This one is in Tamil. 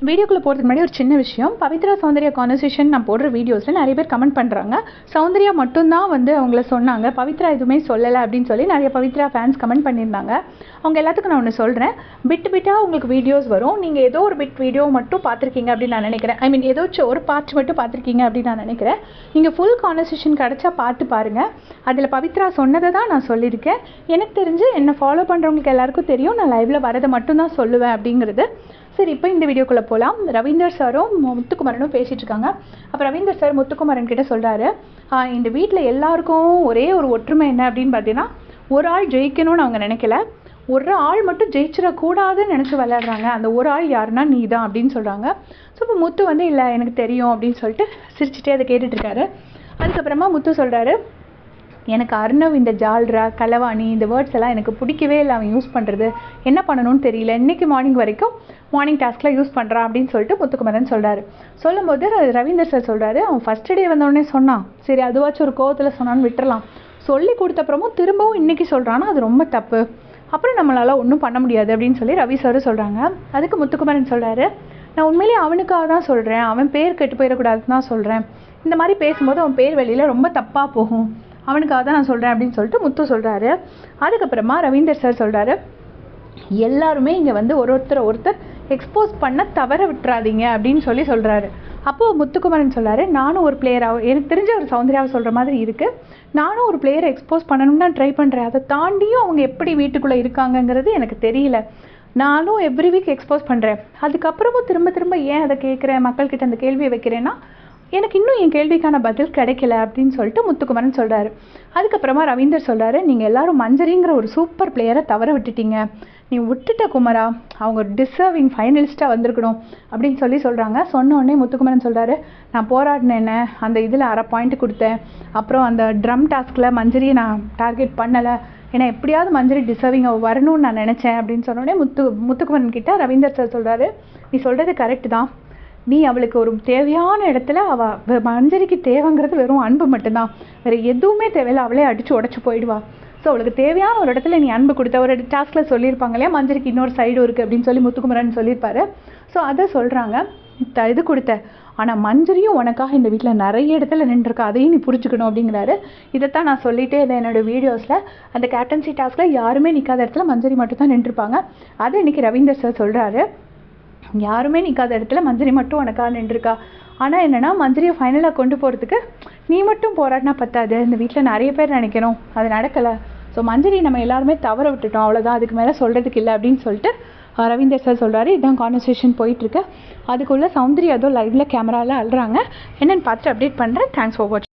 வீடியோக்குள்ளே போகிறதுக்கு முன்னாடி ஒரு சின்ன விஷயம். பவித்ரா சௌந்தர்யா கான்வர்சேஷன் நான் போடுற வீடியோஸில் நிறைய பேர் கமெண்ட் பண்ணுறாங்க. சௌந்தர்யா மட்டும்தான் அவங்கள சொன்னாங்க, பவித்ரா எதுவுமே சொல்லலை அப்படின்னு சொல்லி நிறைய பவித்ரா ஃபேன்ஸ் கமெண்ட் பண்ணியிருந்தாங்க. அவங்க எல்லாத்துக்கும் நான் ஒன்று சொல்கிறேன். பிட்டாக உங்களுக்கு வீடியோஸ் வரும். நீங்கள் ஏதோ ஒரு வீடியோ மட்டும் பார்த்துருக்கீங்க அப்படின்னு நான் நினைக்கிறேன். ஏதாச்சும் ஒரு பார்ட் மட்டும் பார்த்துருக்கீங்க அப்படின்னு நான் நினைக்கிறேன். நீங்கள் ஃபுல் கான்வர்சேஷன் கிடச்சா பார்த்து பாருங்கள். அதில் பவித்ரா சொன்னதை தான் நான் சொல்லியிருக்கேன். எனக்கு தெரிஞ்சு என்னை ஃபாலோ பண்ணுறவங்களுக்கு எல்லாருக்கும் தெரியும், நான் லைவில் வரதை மட்டும்தான் சொல்லுவேன் அப்படிங்கிறது. சரி, இப்போ இந்த வீடியோக்குள்ளே போகலாம். ரவீந்தர் சாரும் முத்துக்குமரனும் பேசிகிட்டு இருக்காங்க. அப்போ ரவீந்தர் சார் முத்துக்குமரன் கிட்ட சொல்கிறாரு, இந்த வீட்டில் எல்லாருக்கும் ஒரே ஒரு ஒற்றுமை என்ன அப்படின்னு பார்த்தீங்கன்னா, ஒரு ஆள் ஜெயிக்கணும்னு அவங்க நினைக்கல, ஒரு ஆள் மட்டும் ஜெயிச்சிடக்கூடாதுன்னு நினச்சி விளையாடுறாங்க. அந்த ஒரு ஆள் யாருன்னா நீ தான் அப்படின்னு சொல்கிறாங்க. ஸோ இப்போ முத்து இல்லை எனக்கு தெரியும் அப்படின்னு சொல்லிட்டு சிரிச்சுட்டே அதை கேட்டுட்ருக்காரு. அதுக்கப்புறமா முத்து சொல்கிறாரு, எனக்கு அர்ணவ் இந்த ஜால்ரா கலவாணி இந்த வேர்ட்ஸ் எல்லாம் எனக்கு பிடிக்கவே இல்லை. அவன் யூஸ் பண்ணுறது என்ன பண்ணணும்னு தெரியல. இன்றைக்கி மார்னிங் டாஸ்கில் யூஸ் பண்ணுறான் அப்படின்னு சொல்லிட்டு முத்துக்குமரன் சொல்கிறாரு. சொல்லும்போது ரவீந்தர் சார் சொல்கிறாரு, அவன் ஃபஸ்ட்டு டே வந்தோடனே சொன்னான், சரி அதுவாச்சும் ஒரு கோவத்தில் சொன்னான்னு விட்டுறலாம். சொல்லி கொடுத்தப்புறமும் திரும்பவும் இன்றைக்கி சொல்கிறான்னா அது ரொம்ப தப்பு. அப்புறம் நம்மளால் ஒன்றும் பண்ண முடியாது அப்படின்னு சொல்லி ரவி சாரும் சொல்கிறாங்க. அதுக்கு முத்துக்குமரன் சொல்கிறாரு, நான் உண்மையிலேயே அவனுக்காக தான் சொல்கிறேன், அவன் பேர் கெட்டு போயிடக்கூடாதுன்னு தான் சொல்கிறேன். இந்த மாதிரி பேசும்போது அவன் பேர் வெளியில் ரொம்ப தப்பாக போகும், அவனுக்காக தான் நான் சொல்கிறேன் அப்படின்னு சொல்லிட்டு முத்து சொல்கிறாரு. அதுக்கப்புறமா ரவீந்தர் சார் சொல்கிறாரு, எல்லாருமே இங்கே ஒருத்தர் எக்ஸ்போஸ் பண்ண தவற விட்டுறாதீங்க அப்படின்னு சொல்கிறாரு. அப்போது முத்துக்குமரன் சொல்கிறாரு, நானும் ஒரு பிளேயராக எனக்கு தெரிஞ்ச ஒரு சௌந்தர்யாவை சொல்கிற மாதிரி இருக்குது, நானும் ஒரு பிளேயரை எக்ஸ்போஸ் பண்ணணும்னு தான் ட்ரை பண்ணுறேன். அதை தாண்டியும் அவங்க எப்படி வீட்டுக்குள்ளே இருக்காங்கங்கிறது எனக்கு தெரியல. நானும் எவ்ரி வீக் எக்ஸ்போஸ் பண்ணுறேன், அதுக்கப்புறமும் திரும்ப ஏன் அதை கேட்குறேன், மக்கள்கிட்ட அந்த கேள்வியை வைக்கிறேன்னா எனக்கு இன்னும் என் கேள்விக்கான பதில் கிடைக்கல அப்படின்னு சொல்லிட்டு முத்துக்குமரன் சொல்கிறாரு. அதுக்கப்புறமா ரவீந்தர் சொல்கிறாரு, நீங்கள் எல்லாரும் மஞ்சரிங்கிற ஒரு சூப்பர் பிளேயரை தவற விட்டுட்டீங்க, நீ விட்டுட்ட குமரா, அவங்க டிசர்விங் ஃபைனலிஸ்ட்டாக வந்திருக்கணும் அப்படின்னு சொல்கிறாங்க. சொன்ன உடனே முத்துக்குமரன் சொல்கிறாரு, நான் போராடினேன்னு அந்த இதில் 1/2 பாயிண்ட் கொடுத்தேன், அப்புறம் அந்த ட்ரம் டாஸ்கில் மஞ்சரியை நான் டார்கெட் பண்ணலை, ஏன்னா எப்படியாவது மஞ்சரி டிசர்விங் வரணும்னு நான் நினச்சேன் அப்படின்னு சொன்னோடனே முத்துக்குமரன் கிட்ட ரவீந்தர் சார் சொல்கிறாரு, நீ சொல்கிறது கரெக்டு தான், நீ அவளுக்கு ஒரு தேவையான இடத்துல மஞ்சரிக்கு தேவைங்கிறது வெறும் அன்பு மட்டும்தான், வேறு எதுவுமே தேவையில்லை, அவளே அடித்து உடச்சி போயிடுவா. ஸோ அவளுக்கு தேவையான ஒரு இடத்துல நீ அன்பு கொடுத்த ஒரு டாஸ்கில் சொல்லியிருப்பாங்க இல்லையா, மஞ்சரிக்கு இன்னொரு சைடு இருக்குது அப்படின்னு சொல்லி முத்துக்குமரன் சொல்லியிருப்பாரு. ஸோ அதை சொல்கிறாங்க, இது கொடுத்த, ஆனால் மஞ்சரியும் உனக்காக இந்த வீட்டில் நிறைய இடத்துல நின்றுருக்கா, அதையும் நீ புரிஞ்சுக்கணும் அப்படிங்கிறாரு. இதைத்தான் நான் சொல்லிகிட்டே இருந்தேன் என்னோடய வீடியோஸில், அந்த கேப்டன்சி டாஸ்கில் யாருமே நிற்காத இடத்துல மஞ்சரி மட்டும் தான் நின்றுருப்பாங்க. அதை இன்றைக்கி ரவீந்தர் சார் சொல்கிறாரு, யாருமே நிற்காத இடத்துல மஞ்சரி மட்டும் உனக்காக நின்றுருக்கா. ஆனால் என்னென்னா மஞ்சரியை ஃபைனலாக கொண்டு போகிறதுக்கு நீ மட்டும் போராடினா பத்தாது, இந்த வீட்டில் நிறைய பேர் நினைக்கணும், அது நடக்கலை. ஸோ மஞ்சரி நம்ம எல்லாருமே தவற விட்டுட்டோம், அவ்வளோதான், அதுக்கு மேலே சொல்கிறதுக்கு இல்லை அப்படின்னு சொல்லிட்டு ரவீந்தர் சார் சொல்கிறாரு. இதுதான் கான்வர்சேஷன் போயிட்டுருக்கு. அதுக்குள்ளே சௌந்தர்யா ஏதோ லைவில் கேமராவில் அழுறாங்க. என்னென்னு பார்த்துட்டு அப்டேட் பண்ணுறேன். தேங்க்ஸ் ஃபார் வாட்சிங்.